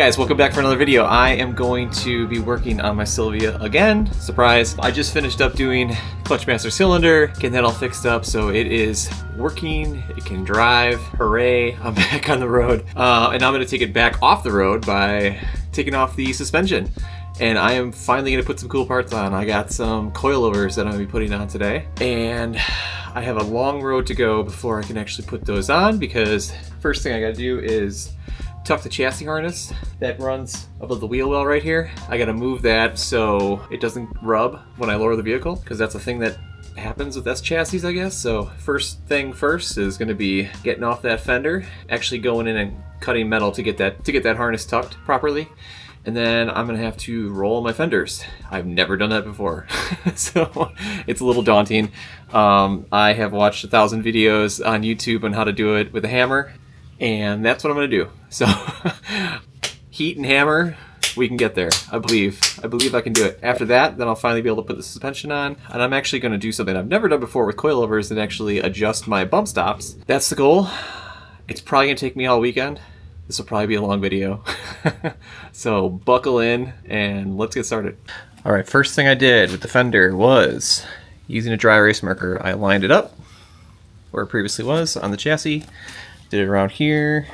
guys, welcome back for another video. I am going to be working on my Silvia again. Surprise. I just finished up doing clutch master cylinder, getting that all fixed up, so it is working. It can drive. Hooray, I'm back on the road. And I'm going to take it back off the road by taking off the suspension. And I am finally going to put some cool parts on. I got some coilovers that I'm going to be putting on today. And I have a long road to go before I can actually put those on, because first thing I got to do is tuck the chassis harness that runs above the wheel well right here. I gotta move that so it doesn't rub when I lower the vehicle, because that's a thing that happens with S chassis, I guess. So first thing first is gonna be getting off that fender, actually going in and cutting metal to get that harness tucked properly. And then I'm gonna have to roll my fenders. I've never done that before, so it's a little daunting. I have watched 1,000 videos on YouTube on how to do it with a hammer, and that's what I'm gonna do. So heat and hammer, we can get there. I believe I can do it. After that, then I'll finally be able to put the suspension on, and I'm actually gonna do something I've never done before with coilovers and actually adjust my bump stops. That's the goal. It's probably gonna take me all weekend. This will probably be a long video. So buckle in and let's get started. All right, first thing I did with the fender was using a dry erase marker. I lined it up where it previously was on the chassis. Did it around here.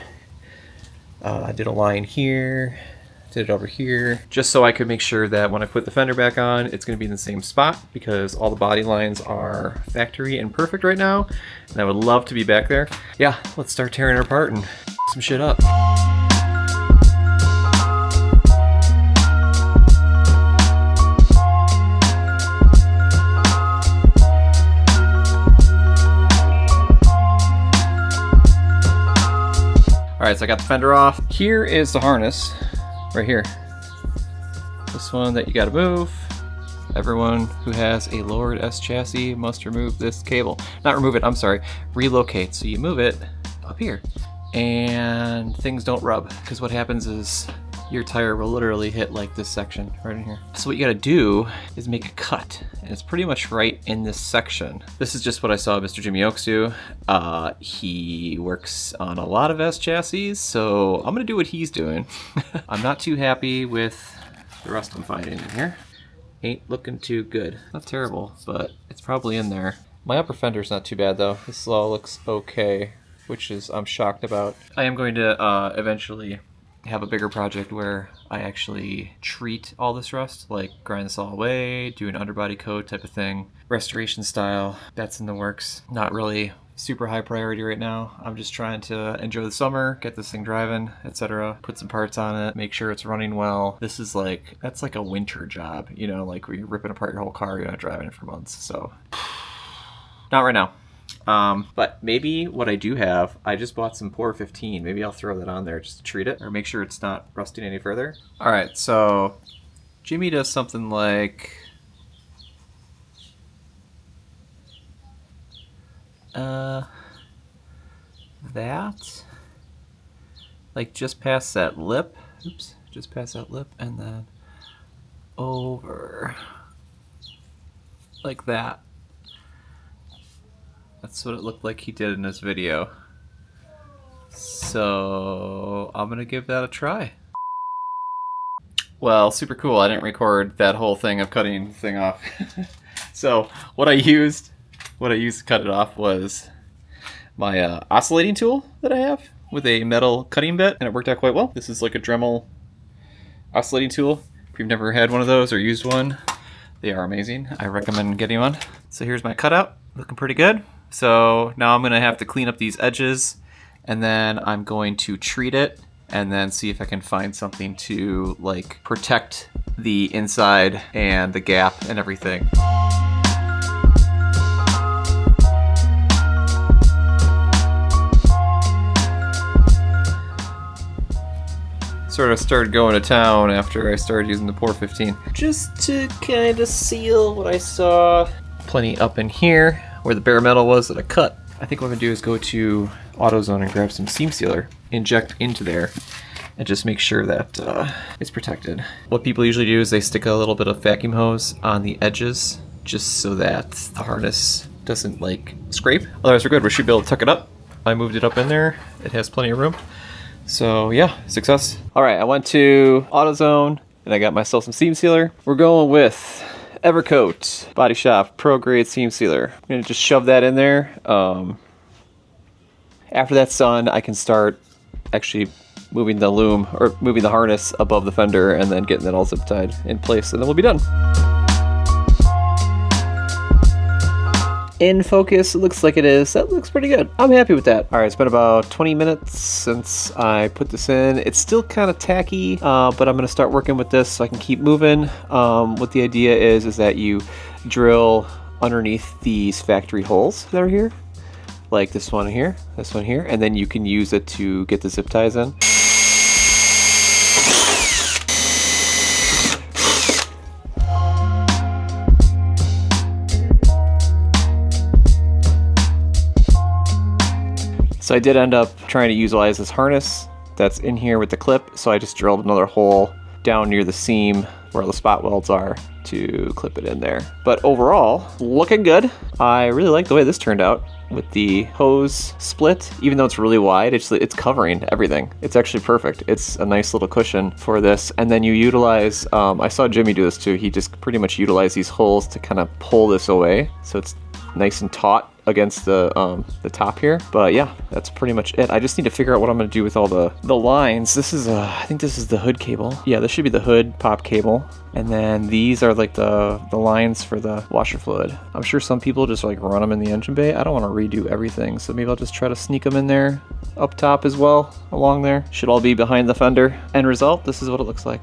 I did a line here. Did it over here, just so I could make sure that when I put the fender back on, it's going to be in the same spot, because all the body lines are factory and perfect right now, and I would love to be back there. Yeah, let's start tearing it apart and some shit up. Alright, so I got the fender off. Here is the harness, right here. This one that you gotta move. Everyone who has a lowered S chassis must remove this cable. Not remove it, I'm sorry, relocate. So you move it up here, and things don't rub, because what happens is your tire will literally hit like this section right in here. So what you gotta do is make a cut, and it's pretty much right in this section. This is just what I saw Mr. Jimmy Oaks do. He works on a lot of S chassis, so I'm gonna do what he's doing. I'm not too happy with the rust I'm finding in here. Ain't looking too good. Not terrible, but it's probably in there. My upper fender's not too bad though. This all looks okay, which is I'm shocked about. I am going to eventually have a bigger project where I actually treat all this rust, like grind this all away, do an underbody coat type of thing, restoration style. That's in the works. Not really super high priority right now. I'm just trying to enjoy the summer, get this thing driving, etc. Put some parts on it, make sure it's running well. This is like, that's like a winter job, you know, like where you're ripping apart your whole car, you're not driving it for months. So not right now. But maybe what I do have, I just bought some Por 15. Maybe I'll throw that on there just to treat it, or make sure it's not rusting any further. All right, so Jimmy does something like that, like just past that lip. Oops, just past that lip, and then over like that. That's what it looked like he did in this video. So I'm gonna give that a try. Well, super cool. I didn't record that whole thing of cutting the thing off. So what I used to cut it off was my oscillating tool that I have with a metal cutting bit, and it worked out quite well. This is like a Dremel oscillating tool. If you've never had one of those or used one, they are amazing. I recommend getting one. So here's my cutout, looking pretty good. So now I'm gonna have to clean up these edges, and then I'm going to treat it and then see if I can find something to like protect the inside and the gap and everything. Sort of started going to town after I started using the Por 15, just to kind of seal what I saw. Plenty up in here where the bare metal was that I cut. I think what I'm gonna do is go to AutoZone and grab some seam sealer, inject into there, and just make sure that it's protected. What people usually do is they stick a little bit of vacuum hose on the edges, just so that the harness doesn't like scrape. Otherwise we're good, we should be able to tuck it up. I moved it up in there, it has plenty of room. So yeah, success. All right, I went to AutoZone and I got myself some seam sealer. We're going with Evercoat Body Shop Pro Grade Seam Sealer. I'm gonna just shove that in there. After that's done, I can start actually moving the loom or moving the harness above the fender and then getting that all zip tied in place, and then we'll be done. In focus, it looks like it is. That looks pretty good. I'm happy with that. All right, it's been about 20 minutes since I put this in. It's still kind of tacky, but I'm gonna start working with this so I can keep moving. What the idea is that you drill underneath these factory holes that are here, like this one here, and then you can use it to get the zip ties in. So I did end up trying to utilize this harness that's in here with the clip, so I just drilled another hole down near the seam where the spot welds are to clip it in there. But overall, looking good. I really like the way this turned out with the hose split. Even though it's really wide, it's covering everything. It's actually perfect. It's a nice little cushion for this. And then you utilize, I saw Jimmy do this too, he just pretty much utilized these holes to kind of pull this away, so it's nice and taut against the top here. But yeah, that's pretty much it. I just need to figure out what I'm gonna do with all the lines. This is I think this is the hood cable. Yeah, this should be the hood pop cable. And then these are like the lines for the washer fluid. I'm sure some people just like run them in the engine bay. I don't want to redo everything, so maybe I'll just try to sneak them in there up top as well, along there. Should all be behind the fender. End result, this is what it looks like.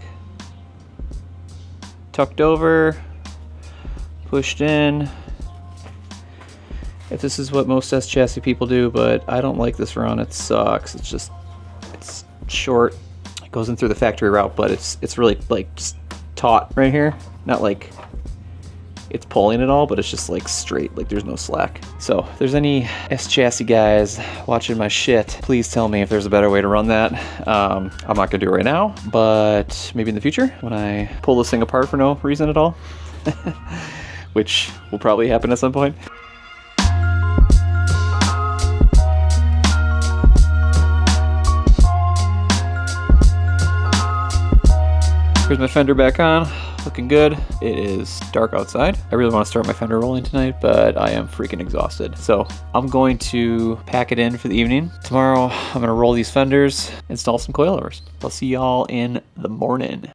Tucked over, pushed in. If this is what most S chassis people do, but I don't like this run. It sucks. It's short. It goes in through the factory route, but it's really like just taut right here. Not like it's pulling at all, but it's just like straight, like there's no slack. So if there's any S chassis guys watching my shit, please tell me if there's a better way to run that. I'm not gonna do it right now, but maybe in the future when I pull this thing apart for no reason at all, which will probably happen at some point. Here's my fender back on, looking good. It is dark outside. I really want to start my fender rolling tonight, but I am freaking exhausted. So I'm going to pack it in for the evening. Tomorrow, I'm gonna roll these fenders, install some coilovers. I'll see y'all in the morning.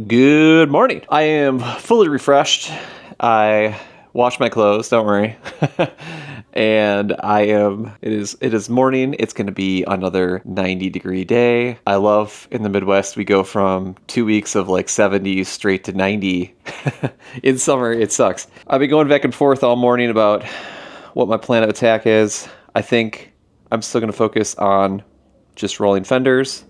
Good morning. I am fully refreshed. I washed my clothes, don't worry. And it is morning. It's gonna be another 90-degree day. I love in the Midwest, we go from 2 weeks of like 70s straight to 90. In summer, it sucks. I've been going back and forth all morning about what my plan of attack is. I think I'm still gonna focus on just rolling fenders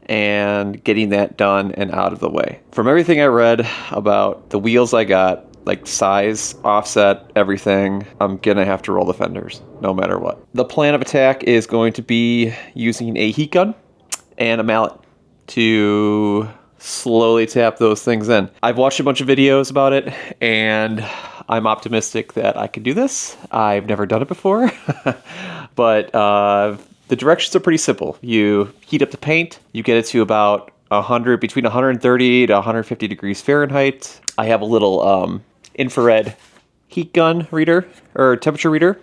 and getting that done and out of the way. From everything I read about the wheels I got, like size, offset, everything, I'm gonna have to roll the fenders no matter what. The plan of attack is going to be using a heat gun and a mallet to slowly tap those things in. I've watched a bunch of videos about it and I'm optimistic that I can do this. I've never done it before, but the directions are pretty simple. You heat up the paint, you get it to about between 130 to 150 degrees Fahrenheit. I have a little infrared heat gun reader or temperature reader,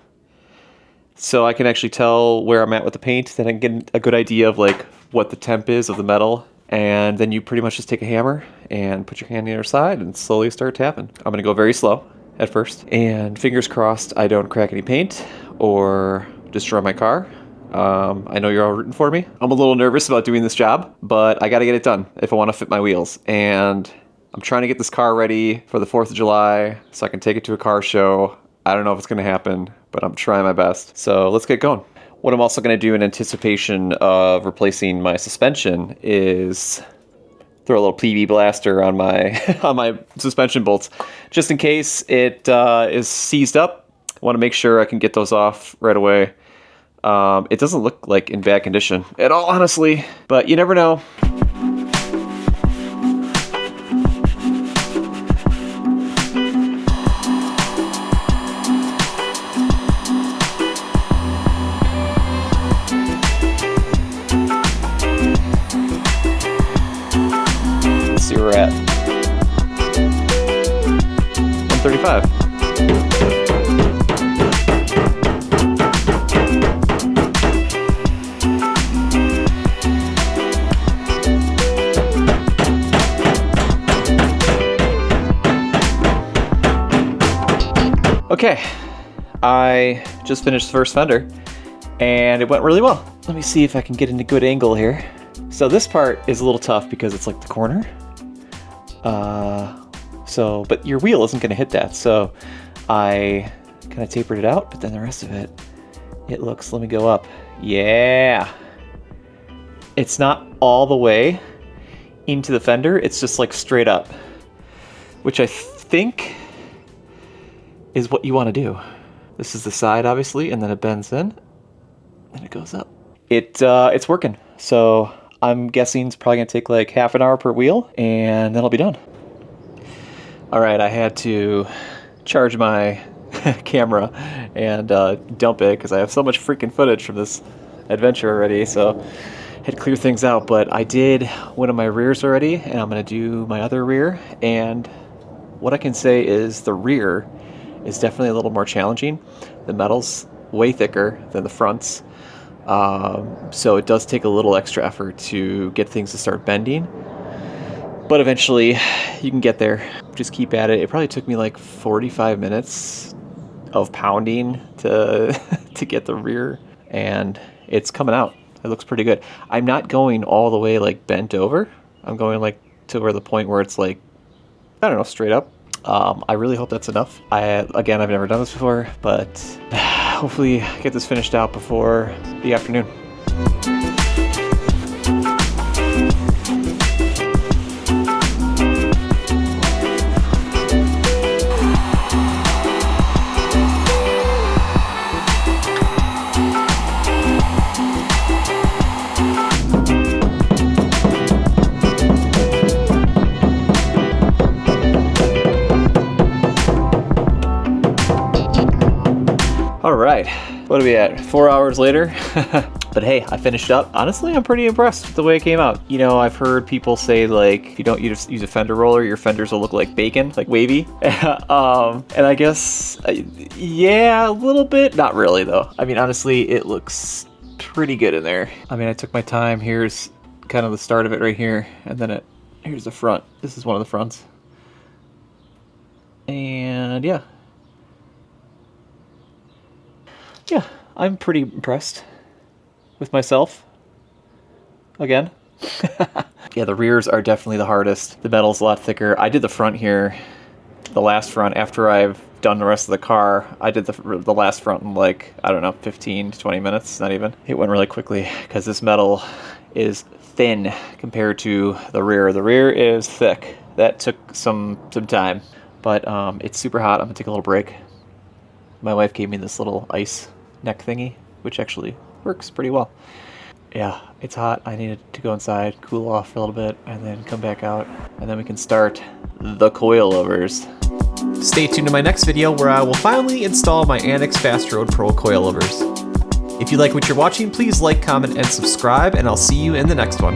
so I can actually tell where I'm at with the paint. Then I can get a good idea of like what the temp is of the metal, and then you pretty much just take a hammer and put your hand on the other side and slowly start tapping. I'm gonna go very slow at first, and fingers crossed I don't crack any paint or destroy my car. I know you're all rooting for me. I'm a little nervous about doing this job, but I gotta get it done if I want to fit my wheels. And I'm trying to get this car ready for the 4th of July so I can take it to a car show. I don't know if it's gonna happen, but I'm trying my best. So let's get going. What I'm also gonna do in anticipation of replacing my suspension is throw a little PV blaster on my on my suspension bolts, just in case it is seized up. I want to make sure I can get those off right away. It doesn't look like in bad condition at all, honestly, but you never know. we're at. 135. Okay, I just finished the first fender and it went really well. Let me see if I can get into good angle here. So this part is a little tough because it's like the corner. But your wheel isn't gonna hit that. So I kind of tapered it out, but then the rest of it, it looks, let me go up. Yeah. It's not all the way into the fender. It's just like straight up, which I think is what you want to do. This is the side, obviously, and then it bends in, and it goes up. It's working. So I'm guessing it's probably gonna take like half an hour per wheel, and then I'll be done. All right, I had to charge my camera and dump it because I have so much freaking footage from this adventure already. So I had to clear things out, but I did one of my rears already, and I'm gonna do my other rear. And what I can say is the rear is definitely a little more challenging. The metal's way thicker than the fronts. So it does take a little extra effort to get things to start bending. But eventually you can get there. Just keep at it. It probably took me like 45 minutes of pounding to to get the rear, and it's coming out. It looks pretty good. I'm not going all the way like bent over. I'm going like to where the point where it's like, I don't know, straight up. I really hope that's enough. Again, I've never done this before, but hopefully get this finished out before the afternoon. All right, what are we at? 4 hours later? But hey, I finished up. Honestly, I'm pretty impressed with the way it came out. You know, I've heard people say like, if you don't use a fender roller, your fenders will look like bacon, like wavy. And I guess, yeah, a little bit. Not really though. I mean, honestly, it looks pretty good in there. I mean, I took my time. Here's kind of the start of it right here. And then here's the front. This is one of the fronts. And yeah. Yeah, I'm pretty impressed with myself. Again. Yeah, the rears are definitely the hardest. The metal's a lot thicker. I did the front here, the last front, after I've done the rest of the car. I did the last front in like, I don't know, 15 to 20 minutes, not even. It went really quickly because this metal is thin compared to the rear. The rear is thick. That took some time, but it's super hot. I'm gonna take a little break. My wife gave me this little ice neck thingy, which actually works pretty well. Yeah, it's hot. I needed to go inside, cool off for a little bit, and then come back out, and then we can start the coilovers. Stay tuned to my next video where I will finally install my Annex Fast Road Pro coilovers. If you like what you're watching, please like, comment, and subscribe, and I'll see you in the next one.